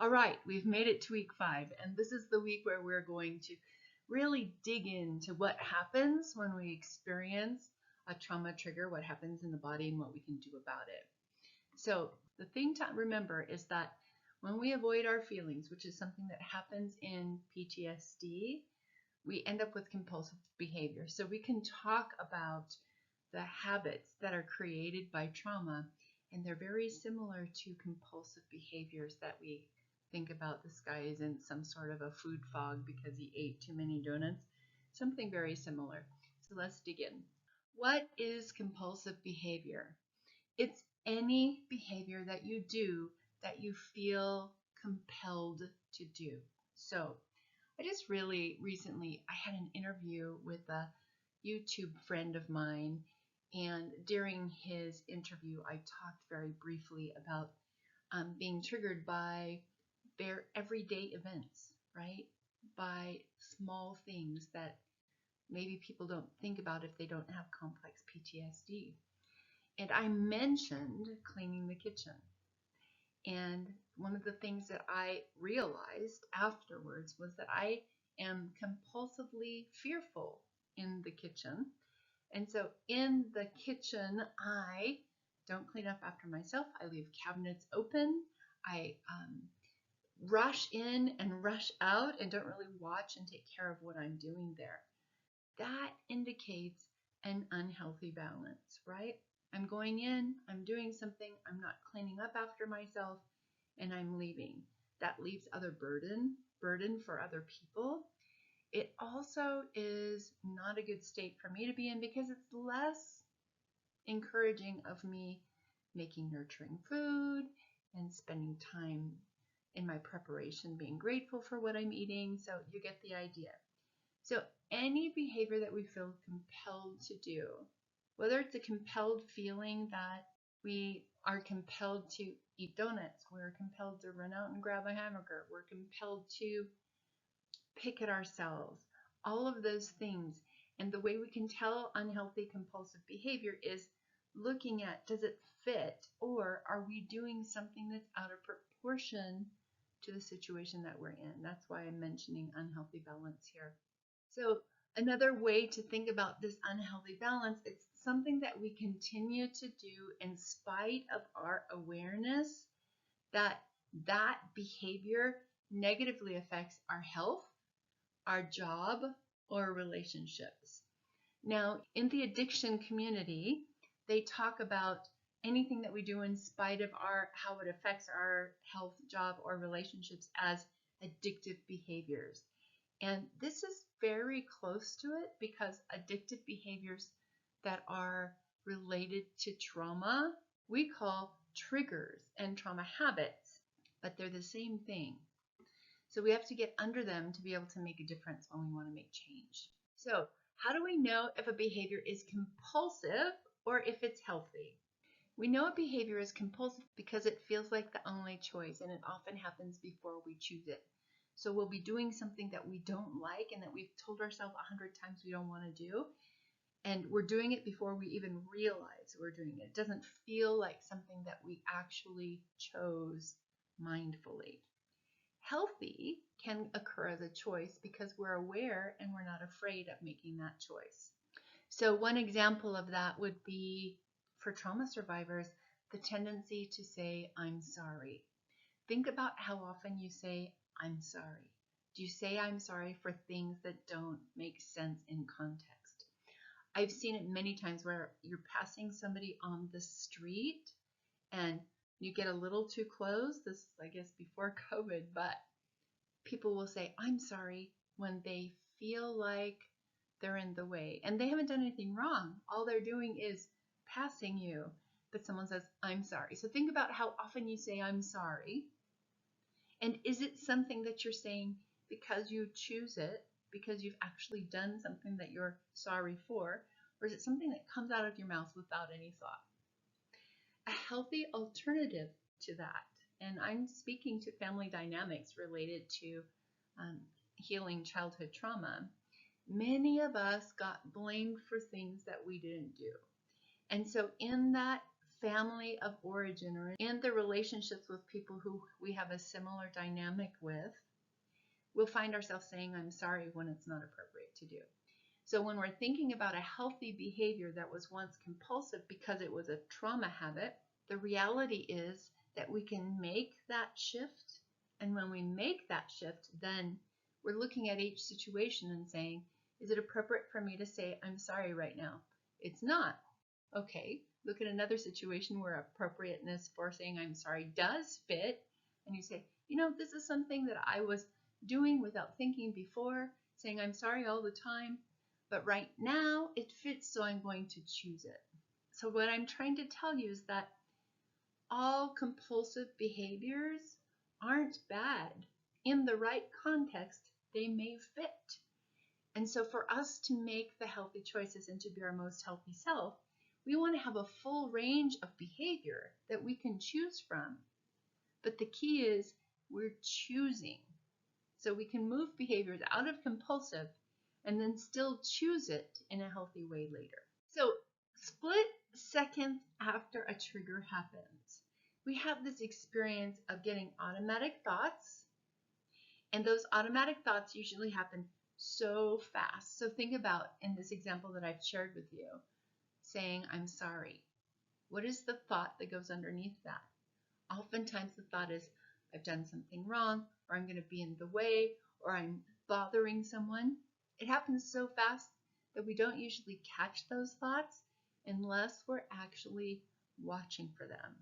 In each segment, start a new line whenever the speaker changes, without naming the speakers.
All right, we've made it to week 5, and this is the week where we're going to really dig into what happens when we experience a trauma trigger, what happens in the body, and what we can do about it. So the thing to remember is that when we avoid our feelings, which is something that happens in PTSD, we end up with compulsive behavior. So we can talk about the habits that are created by trauma, and they're very similar to compulsive behaviors that we think about. This guy is in some sort of a food fog because he ate too many donuts. Something very similar. So let's dig in. What is compulsive behavior? It's any behavior that you do that you feel compelled to do. So I just really recently, I had an interview with a YouTube friend of mine, and during his interview, I talked very briefly about being triggered by their everyday events, right? By small things that maybe people don't think about if they don't have complex PTSD. And I mentioned cleaning the kitchen. And one of the things that I realized afterwards was that I am compulsively fearful in the kitchen. And so in the kitchen, I don't clean up after myself. I leave cabinets open. I rush in and rush out and don't really watch and take care of what I'm doing there. That indicates an unhealthy balance, right? I'm going in, I'm doing something, I'm not cleaning up after myself, and I'm leaving. That leaves other burden for other people. It also is not a good state for me to be in because it's less encouraging of me making nurturing food and spending time in my preparation, being grateful for what I'm eating. So you get the idea. So any behavior that we feel compelled to do, whether it's a compelled feeling that we are compelled to eat donuts, we're compelled to run out and grab a hamburger, we're compelled to pick at ourselves, all of those things. And the way we can tell unhealthy compulsive behavior is looking at, does it fit, or are we doing something that's out of proportion to the situation that we're in? That's why I'm mentioning unhealthy balance here. So another way to think about this unhealthy balance, it's something that we continue to do in spite of our awareness that that behavior negatively affects our health, our job, or relationships. Now, in the addiction community, they talk about anything that we do in spite of how it affects our health, job, or relationships as addictive behaviors. And this is very close to it because addictive behaviors that are related to trauma, we call triggers and trauma habits, but they're the same thing. So we have to get under them to be able to make a difference when we want to make change. So how do we know if a behavior is compulsive or if it's healthy? We know a behavior is compulsive because it feels like the only choice, and it often happens before we choose it. So we'll be doing something that we don't like and that we've told ourselves 100 times we don't want to do, and we're doing it before we even realize we're doing it. It doesn't feel like something that we actually chose mindfully. Healthy can occur as a choice because we're aware and we're not afraid of making that choice. So one example of that would be, for trauma survivors, the tendency to say, I'm sorry. Think about how often you say, I'm sorry. Do you say I'm sorry for things that don't make sense in context? I've seen it many times where you're passing somebody on the street and you get a little too close. This is, I guess, before COVID, but people will say, I'm sorry, when they feel like they're in the way. And they haven't done anything wrong. All they're doing is passing you, but someone says, I'm sorry. So think about how often you say, I'm sorry. And is it something that you're saying because you choose it, because you've actually done something that you're sorry for, or is it something that comes out of your mouth without any thought? A healthy alternative to that, and I'm speaking to family dynamics related to healing childhood trauma, many of us got blamed for things that we didn't do. And so in that family of origin or in the relationships with people who we have a similar dynamic with, we'll find ourselves saying, I'm sorry, when it's not appropriate to do. So when we're thinking about a healthy behavior that was once compulsive because it was a trauma habit, the reality is that we can make that shift. And when we make that shift, then we're looking at each situation and saying, is it appropriate for me to say, I'm sorry right now? It's not. Okay, look at another situation where appropriateness for saying I'm sorry does fit. And you say, this is something that I was doing without thinking before, saying I'm sorry all the time. But right now it fits, so I'm going to choose it. So what I'm trying to tell you is that all compulsive behaviors aren't bad. In the right context, they may fit. And so for us to make the healthy choices and to be our most healthy self, we want to have a full range of behavior that we can choose from. But the key is we're choosing. So we can move behaviors out of compulsive and then still choose it in a healthy way later. So split seconds after a trigger happens, we have this experience of getting automatic thoughts, and those automatic thoughts usually happen so fast. So think about, in this example that I've shared with you, saying I'm sorry. What is the thought that goes underneath that? Oftentimes the thought is, I've done something wrong, or I'm going to be in the way, or I'm bothering someone. It happens so fast that we don't usually catch those thoughts unless we're actually watching for them.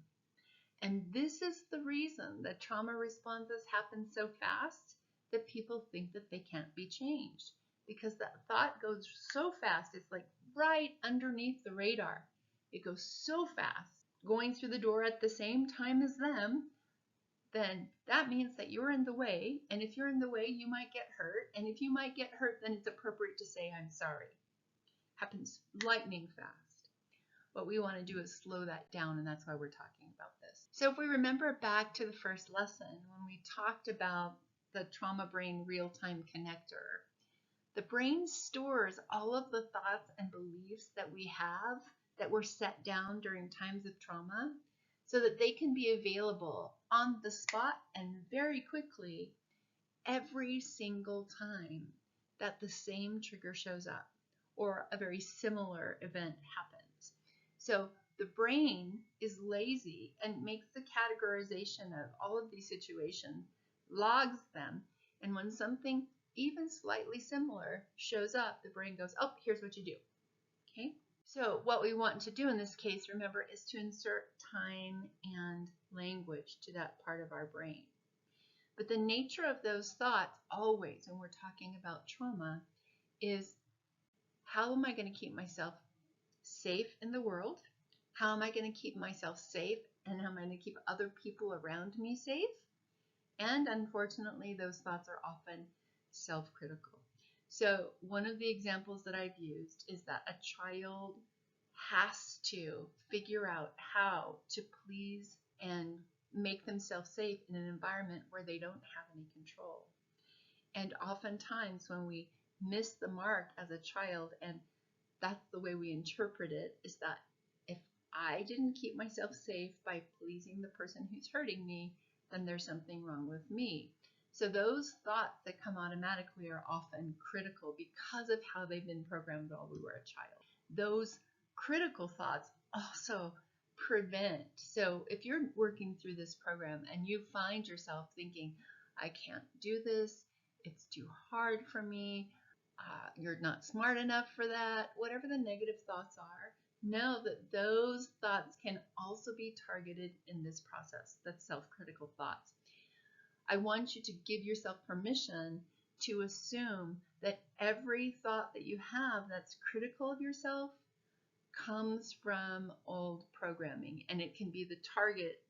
And this is the reason that trauma responses happen so fast that people think that they can't be changed, because that thought goes so fast. It's like right underneath the radar. It goes so fast. Going through the door at the same time as them, then that means that you're in the way. And if you're in the way, you might get hurt. And if you might get hurt, then it's appropriate to say, I'm sorry. Happens lightning fast. What we want to do is slow that down, and that's why we're talking about this. So if we remember back to the first lesson, when we talked about the trauma brain real-time connector, the brain stores all of the thoughts and beliefs that we have that were set down during times of trauma so that they can be available on the spot and very quickly every single time that the same trigger shows up or a very similar event happens. So the brain is lazy and makes the categorization of all of these situations, logs them, and when something even slightly similar shows up, the brain goes, oh, here's what you do. Okay? So what we want to do in this case, remember, is to insert time and language to that part of our brain. But the nature of those thoughts always, when we're talking about trauma, is how am I going to keep myself safe in the world? How am I going to keep myself safe? And how am I going to keep other people around me safe? And unfortunately, those thoughts are often self-critical. So one of the examples that I've used is that a child has to figure out how to please and make themselves safe in an environment where they don't have any control. And oftentimes when we miss the mark as a child, and that's the way we interpret it, is that if I didn't keep myself safe by pleasing the person who's hurting me, then there's something wrong with me. So those thoughts that come automatically are often critical because of how they've been programmed while we were a child. Those critical thoughts also prevent. So if you're working through this program and you find yourself thinking, I can't do this, it's too hard for me, you're not smart enough for that, whatever the negative thoughts are, know that those thoughts can also be targeted in this process. That's self-critical thoughts. I want you to give yourself permission to assume that every thought that you have that's critical of yourself comes from old programming, and it can be the target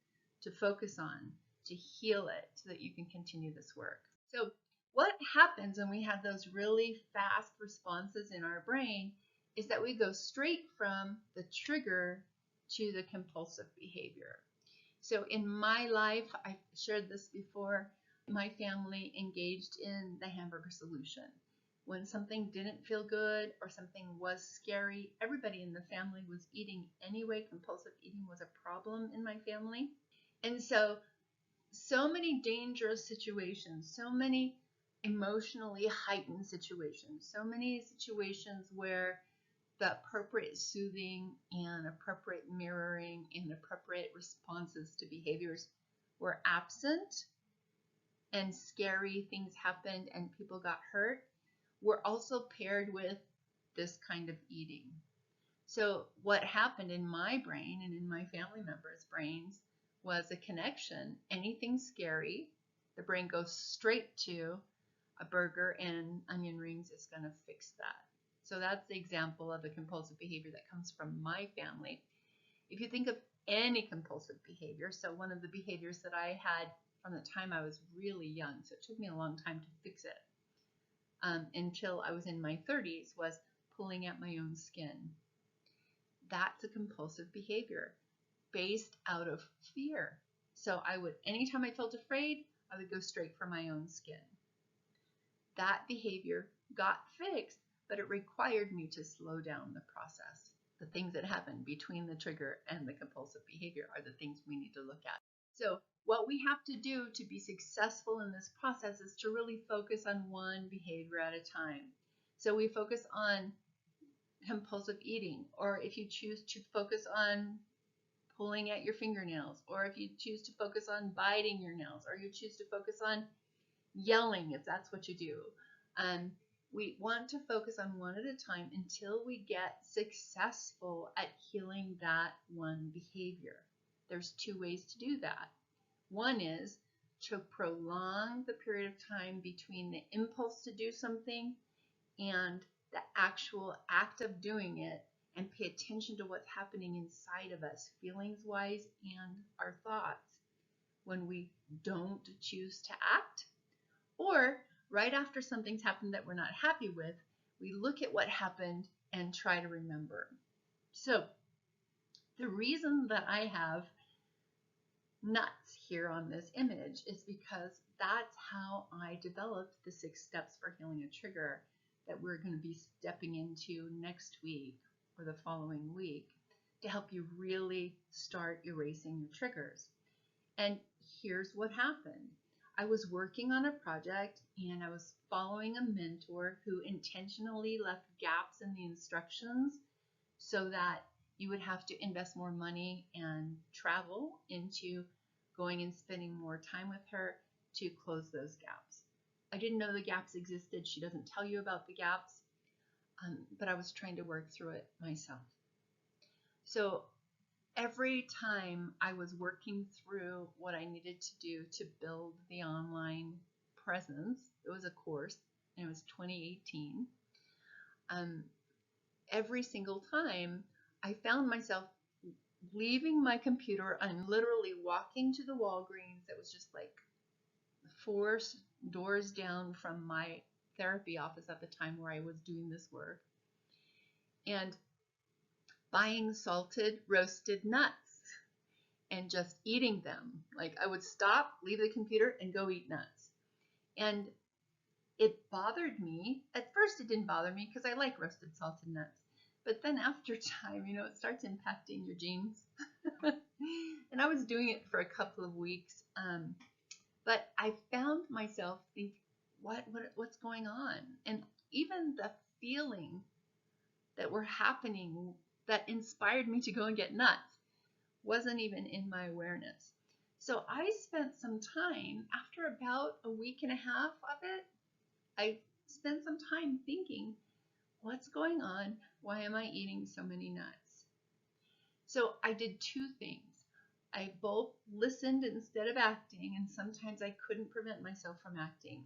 to focus on, to heal it, so that you can continue this work. So what happens when we have those really fast responses in our brain is that we go straight from the trigger to the compulsive behavior. So in my life, I've shared this before, my family engaged in the hamburger solution, when something didn't feel good or something was scary, everybody in the family was eating anyway. Compulsive eating was a problem in my family. And so many dangerous situations, so many emotionally heightened situations, so many situations where the appropriate soothing and appropriate mirroring and appropriate responses to behaviors were absent, and scary things happened and people got hurt, were also paired with this kind of eating. So what happened in my brain and in my family members' brains was a connection. Anything scary, the brain goes straight to a burger and onion rings is going to fix that. So that's the example of a compulsive behavior that comes from my family. If you think of any compulsive behavior, so one of the behaviors that I had from the time I was really young, so it took me a long time to fix it, until I was in my 30s, was pulling at my own skin. That's a compulsive behavior based out of fear. So I would, anytime I felt afraid, I would go straight for my own skin. That behavior got fixed, but it required me to slow down the process. The things that happen between the trigger and the compulsive behavior are the things we need to look at. So what we have to do to be successful in this process is to really focus on one behavior at a time. So we focus on compulsive eating, or if you choose to focus on pulling at your fingernails, or if you choose to focus on biting your nails, or you choose to focus on yelling, if that's what you do. We want to focus on one at a time until we get successful at healing that one behavior. There's two ways to do that. One is to prolong the period of time between the impulse to do something and the actual act of doing it, and pay attention to what's happening inside of us, feelings-wise and our thoughts, when we don't choose to act. Or right after something's happened that we're not happy with, we look at what happened and try to remember. So the reason that I have nuts here on this image is because that's how I developed the 6 steps for healing a trigger that we're going to be stepping into next week or the following week to help you really start erasing your triggers. And here's what happened. I was working on a project and I was following a mentor who intentionally left gaps in the instructions so that you would have to invest more money and travel into going and spending more time with her to close those gaps. I didn't know the gaps existed. She doesn't tell you about the gaps, but I was trying to work through it myself. So every time I was working through what I needed to do to build the online presence, it was a course, and it was 2018. Every single time I found myself leaving my computer and literally walking to the Walgreens that was just like 4 doors down from my therapy office at the time where I was doing this work, and buying salted roasted nuts and just eating them. Like I would stop, leave the computer, and go eat nuts. And it bothered me. At first it didn't bother me because I like roasted salted nuts. But then after time, it starts impacting your genes. And I was doing it for a couple of weeks. But I found myself think, what's going on? And even the feeling that were happening that inspired me to go and get nuts wasn't even in my awareness. So I spent some time, after about a week and a half of it, I spent some time thinking, what's going on? Why am I eating so many nuts? So I did 2 things. I both listened instead of acting, and sometimes I couldn't prevent myself from acting.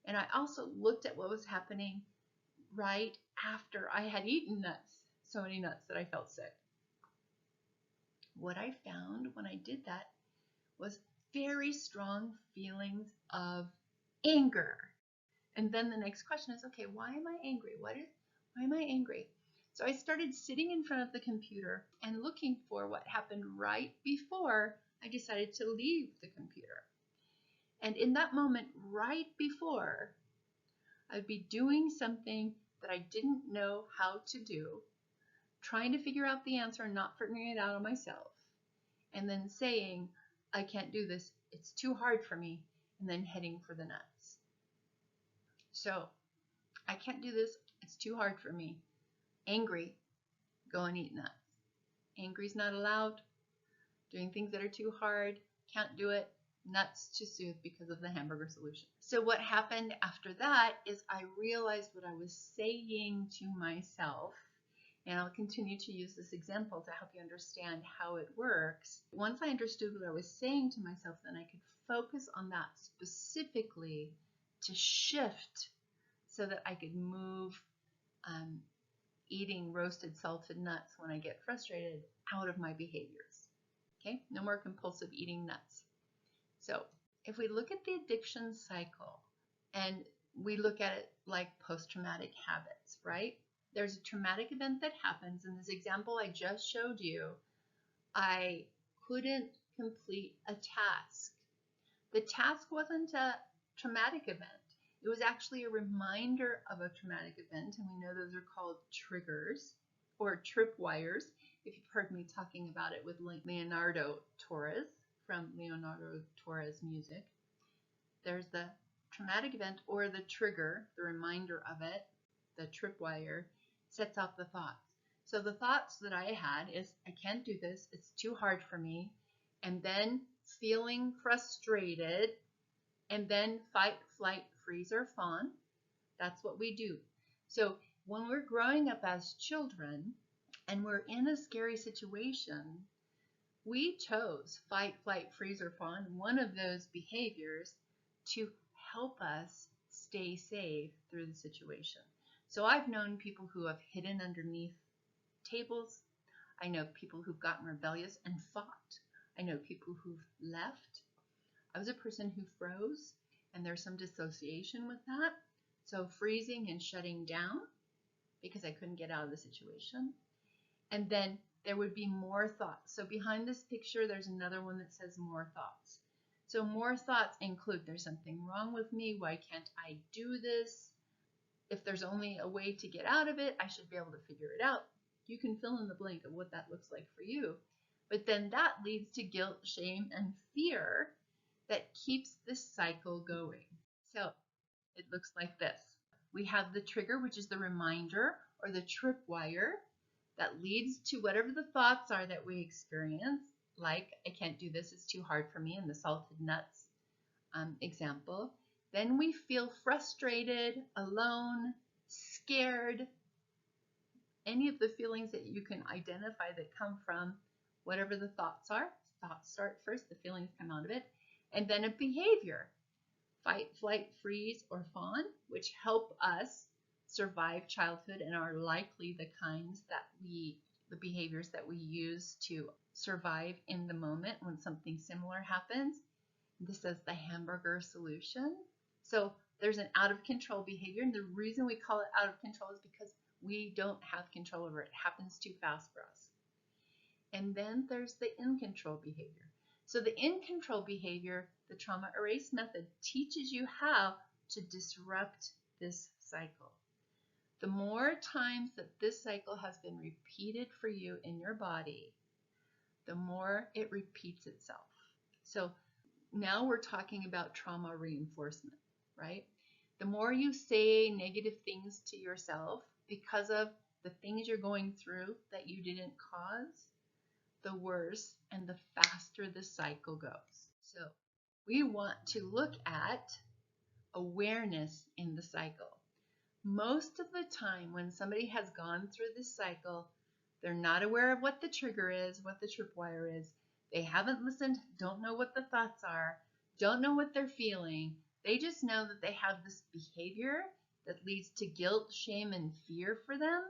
And I also looked at what was happening right after I had eaten nuts, so many nuts that I felt sick. What I found when I did that was very strong feelings of anger. And then the next question is, okay, why am I angry? Why am I angry? So I started sitting in front of the computer and looking for what happened right before I decided to leave the computer. And in that moment, right before, I'd be doing something that I didn't know how to do, trying to figure out the answer and not figuring it out on myself, and then saying, I can't do this, it's too hard for me, and then heading for the nuts. So, I can't do this, it's too hard for me. Angry, go and eat nuts. Angry's not allowed. Doing things that are too hard, can't do it. Nuts to soothe because of the hamburger solution. So what happened after that is I realized what I was saying to myself, and I'll continue to use this example to help you understand how it works. Once I understood what I was saying to myself, then I could focus on that specifically to shift so that I could move eating roasted salted nuts when I get frustrated out of my behaviors. Okay, no more compulsive eating nuts. So if we look at the addiction cycle and we look at it like post-traumatic habits, right? There's a traumatic event that happens. In this example I just showed you, I couldn't complete a task. The task wasn't a traumatic event. It was actually a reminder of a traumatic event, and we know those are called triggers or tripwires. If you've heard me talking about it with Leonardo Torres from Leonardo Torres Music, there's the traumatic event or the trigger, the reminder of it, the tripwire, sets off the thoughts. So the thoughts that I had is, I can't do this, it's too hard for me, and then feeling frustrated, and then fight, flight, freeze, or fawn. That's what we do. So when we're growing up as children and we're in a scary situation, we chose fight, flight, freeze, or fawn, one of those behaviors, to help us stay safe through the situation. So I've known people who have hidden underneath tables. I know people who've gotten rebellious and fought. I know people who've left. I was a person who froze, and there's some dissociation with that. So freezing and shutting down because I couldn't get out of the situation. And then there would be more thoughts. So behind this picture, there's another one that says more thoughts. So more thoughts include, there's something wrong with me. Why can't I do this? If there's only a way to get out of it, I should be able to figure it out. You can fill in the blank of what that looks like for you. But then that leads to guilt, shame, and fear that keeps this cycle going. So it looks like this. We have the trigger, which is the reminder or the tripwire that leads to whatever the thoughts are that we experience, like, I can't do this, it's too hard for me in the salted nuts example. Then we feel frustrated, alone, scared, any of the feelings that you can identify that come from whatever the thoughts are. Thoughts start first, the feelings come out of it. And then a behavior, fight, flight, freeze, or fawn, which help us survive childhood and are likely the kinds that the behaviors that we use to survive in the moment when something similar happens. This is the hamburger solution. So there's an out of control behavior, and the reason we call it out of control is because we don't have control over it. It happens too fast for us. And then there's the in control behavior. So the in control behavior, the trauma erase method, teaches you how to disrupt this cycle. The more times that this cycle has been repeated for you in your body, the more it repeats itself. So now we're talking about trauma reinforcement, right? The more you say negative things to yourself because of the things you're going through that you didn't cause, the worse and the faster the cycle goes. So we want to look at awareness in the cycle. Most of the time when somebody has gone through this cycle, they're not aware of what the trigger is, what the tripwire is. They haven't listened, don't know what the thoughts are, don't know what they're feeling. They just know that they have this behavior that leads to guilt, shame, and fear for them,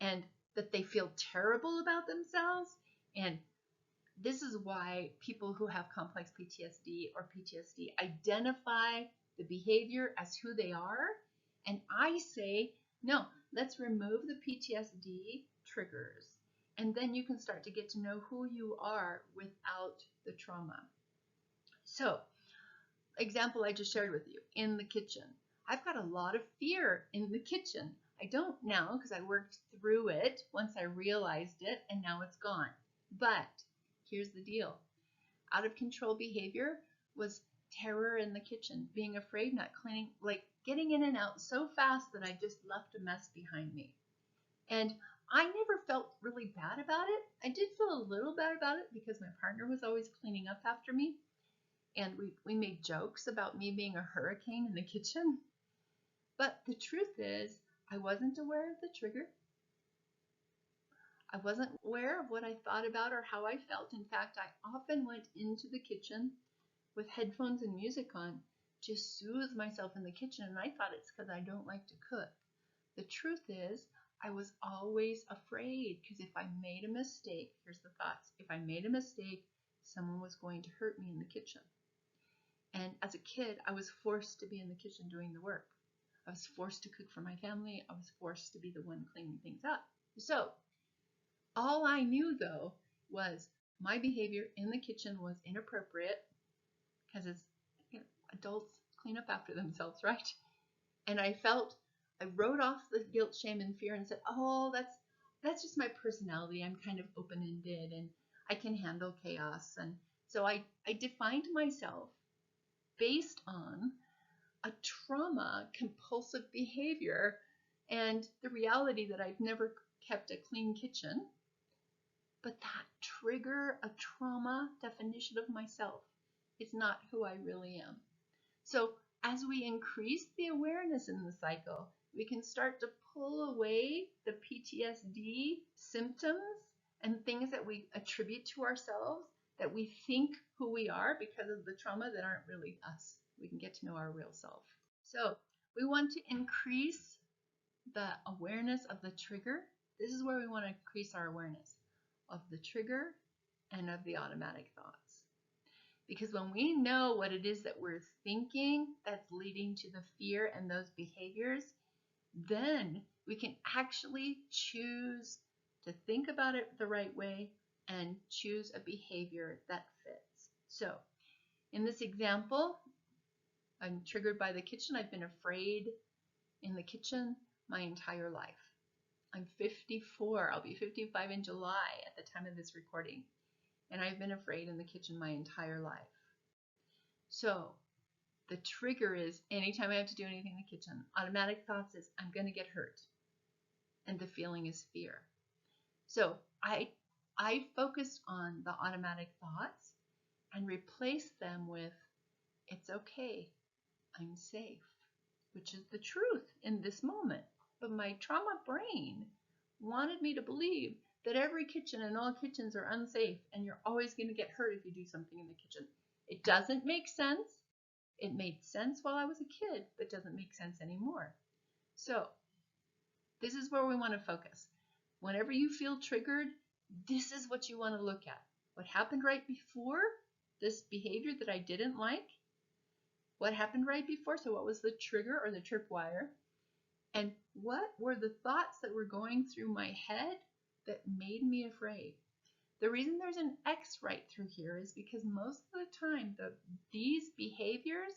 and that they feel terrible about themselves. And this is why people who have complex PTSD or PTSD identify the behavior as who they are. And I say, no, let's remove the PTSD triggers, and then you can start to get to know who you are without the trauma. So, example I just shared with you, in the kitchen. I've got a lot of fear in the kitchen. I don't now because I worked through it once I realized it and now it's gone. But here's the deal. Out of control behavior was terror in the kitchen, being afraid, not cleaning, like getting in and out so fast that I just left a mess behind me. And I never felt really bad about it. I did feel a little bad about it because my partner was always cleaning up after me. And we made jokes about me being a hurricane in the kitchen. But the truth is, I wasn't aware of the trigger. I wasn't aware of what I thought about or how I felt. In fact, I often went into the kitchen with headphones and music on to soothe myself in the kitchen, and I thought it's because I don't like to cook. The truth is, I was always afraid because if I made a mistake, here's the thoughts, if I made a mistake, someone was going to hurt me in the kitchen. And as a kid, I was forced to be in the kitchen doing the work. I was forced to cook for my family. I was forced to be the one cleaning things up. So all I knew, though, was my behavior in the kitchen was inappropriate because it's, adults clean up after themselves, right? And I wrote off the guilt, shame, and fear and said, oh, that's just my personality. I'm kind of open-ended and I can handle chaos. And so I defined myself based on a trauma compulsive behavior and the reality that I've never kept a clean kitchen. But that trigger of trauma definition of myself is not who I really am. So as we increase the awareness in the cycle, we can start to pull away the PTSD symptoms and things that we attribute to ourselves, that we think who we are because of the trauma that aren't really us. We can get to know our real self. So we want to increase the awareness of the trigger. This is where we want to increase our awareness of the trigger and of the automatic thoughts. Because when we know what it is that we're thinking that's leading to the fear and those behaviors, then we can actually choose to think about it the right way and choose a behavior that fits. So in this example, I'm triggered by the kitchen. I've been afraid in the kitchen my entire life. I'm 54. I'll be 55 in July at the time of this recording. And I've been afraid in the kitchen my entire life. So the trigger is anytime I have to do anything in the kitchen, automatic thoughts is I'm going to get hurt. And the feeling is fear. So I focused on the automatic thoughts and replaced them with it's okay, I'm safe, which is the truth in this moment. But my trauma brain wanted me to believe that every kitchen and all kitchens are unsafe and you're always going to get hurt if you do something in the kitchen. It doesn't make sense. It made sense while I was a kid, but doesn't make sense anymore. So this is where we want to focus. Whenever you feel triggered, this is what you want to look at. What happened right before this behavior that I didn't like? What happened right before? So what was the trigger or the tripwire? And what were the thoughts that were going through my head that made me afraid? The reason there's an X right through here is because most of the time these behaviors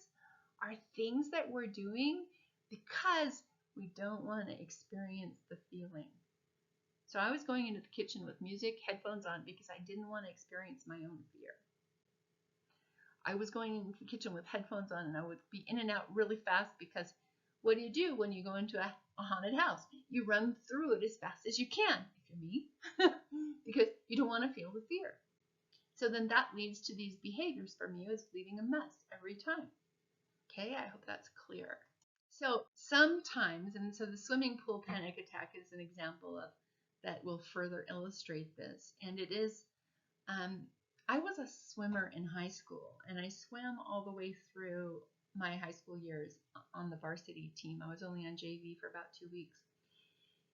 are things that we're doing because we don't want to experience the feeling. So I was going into the kitchen with music, headphones on, because I didn't want to experience my own fear. I was going into the kitchen with headphones on and I would be in and out really fast because what do you do when you go into a haunted house? You run through it as fast as you can, if you're me, because you don't want to feel the fear. So then that leads to these behaviors for me as leaving a mess every time. Okay, I hope that's clear. So sometimes, and so the swimming pool panic attack is an example of that will further illustrate this. And it is, I was a swimmer in high school and I swam all the way through my high school years on the varsity team. I was only on JV for about 2 weeks.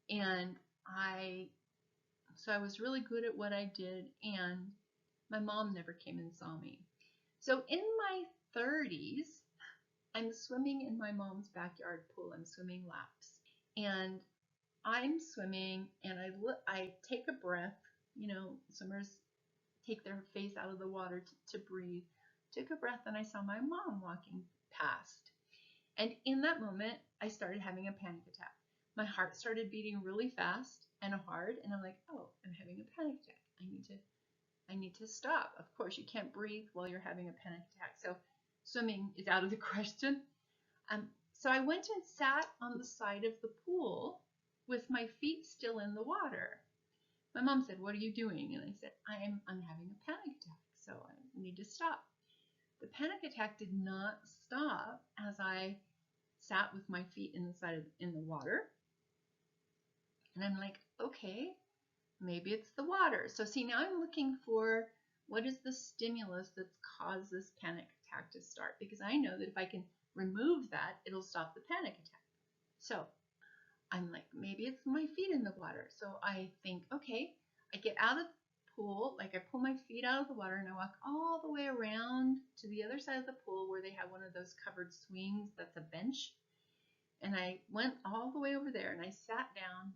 And I was really good at what I did, and my mom never came and saw me. So in my 30s, I'm swimming in my mom's backyard pool. I'm swimming laps. And I'm swimming, and I take a breath. You know, swimmers take their face out of the water to breathe. Took a breath, and I saw my mom walking past. And in that moment, I started having a panic attack. My heart started beating really fast and hard, and I'm like, oh, I'm having a panic attack. I need to stop. Of course, you can't breathe while you're having a panic attack, so swimming is out of the question. So I went and sat on the side of the pool with my feet still in the water. My mom said, what are you doing? And I said, I'm having a panic attack, so I need to stop. The panic attack did not stop as I sat with my feet in the water. And I'm like, okay, maybe it's the water. So see, now I'm looking for what is the stimulus that's caused this panic attack to start, because I know that if I can remove that, it'll stop the panic attack. So I'm like, maybe it's my feet in the water. So I think, okay, I get out of the pool, like I pull my feet out of the water and I walk all the way around to the other side of the pool where they have one of those covered swings that's a bench. And I went all the way over there and I sat down.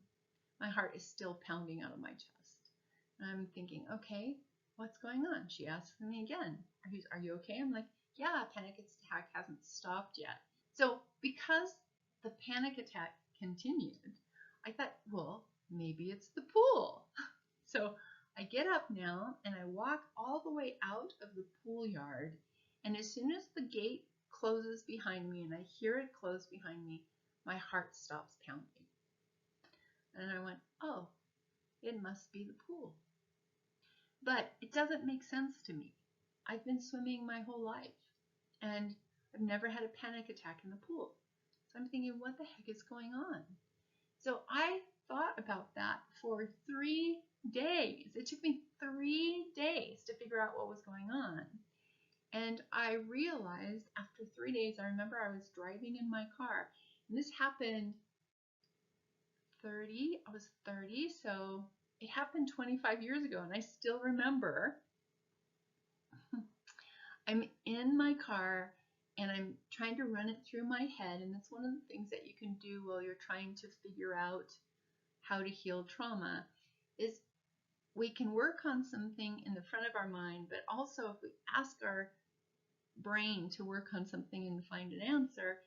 My heart is still pounding out of my chest. And I'm thinking, okay, what's going on? She asks me again, are you okay? I'm like, yeah, panic attack hasn't stopped yet. So because the panic attack continued, I thought, well, maybe it's the pool. So I get up now and I walk all the way out of the pool yard. And as soon as the gate closes behind me and I hear it close behind me, my heart stops pounding. And I went, oh, it must be the pool. But it doesn't make sense to me. I've been swimming my whole life and I've never had a panic attack in the pool. So I'm thinking, what the heck is going on? So I thought about that for 3 days. It took me 3 days to figure out what was going on. And I realized after 3 days, I remember I was driving in my car. And this happened I was 30, so it happened 25 years ago, and I still remember. I'm in my car, and I'm trying to run it through my head, and it's one of the things that you can do while you're trying to figure out how to heal trauma, is we can work on something in the front of our mind, but also if we ask our brain to work on something and find an answer,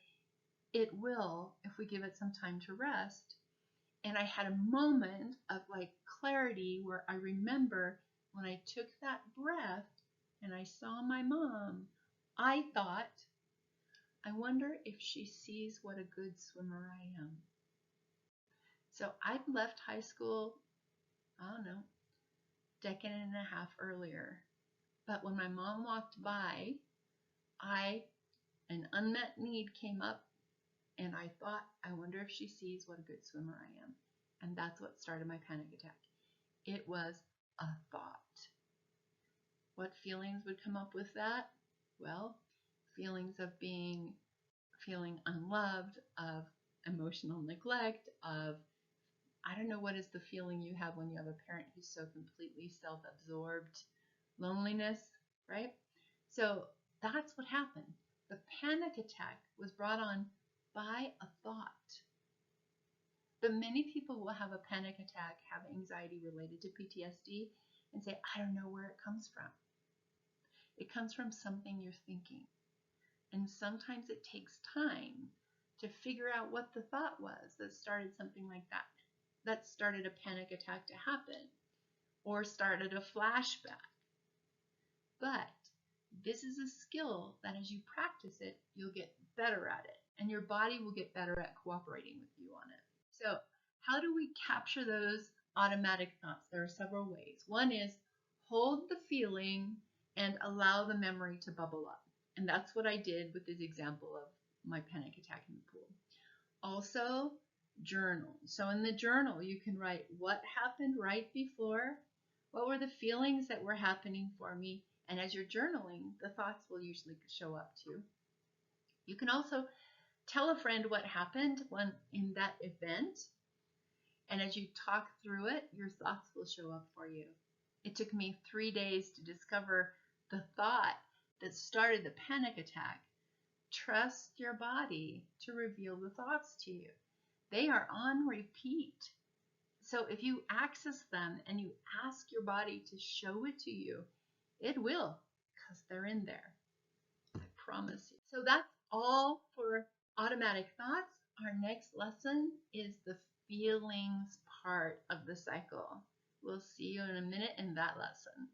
it will if we give it some time to rest. And I had a moment of like clarity where I remember when I took that breath and I saw my mom, I thought, I wonder if she sees what a good swimmer I am. So I'd left high school, I don't know, decade and a half earlier. But when my mom walked by, an unmet need came up and I thought, I wonder if she sees what a good swimmer I am. And that's what started my panic attack. It was a thought. What feelings would come up with that? Well, feelings of feeling unloved, of emotional neglect, of, I don't know what is the feeling you have when you have a parent who's so completely self-absorbed, loneliness, right? So that's what happened. The panic attack was brought on by a thought. But many people will have a panic attack, have anxiety related to PTSD, and say, I don't know where it comes from. It comes from something you're thinking. And sometimes it takes time to figure out what the thought was that started something like that started a panic attack to happen, or started a flashback. But this is a skill that as you practice it, you'll get better at it, and your body will get better at cooperating with you on it. So how do we capture those automatic thoughts? There are several ways. One is hold the feeling and allow the memory to bubble up. And that's what I did with this example of my panic attack in the pool. Also, journal. So in the journal, you can write what happened right before, what were the feelings that were happening for me, and as you're journaling, the thoughts will usually show up too. You can also tell a friend what happened in that event, and as you talk through it, your thoughts will show up for you. It took me 3 days to discover the thought that started the panic attack. Trust your body to reveal the thoughts to you. They are on repeat. So if you access them and you ask your body to show it to you, it will, because they're in there. I promise you. So that's all for automatic thoughts, our next lesson is the feelings part of the cycle. We'll see you in a minute in that lesson.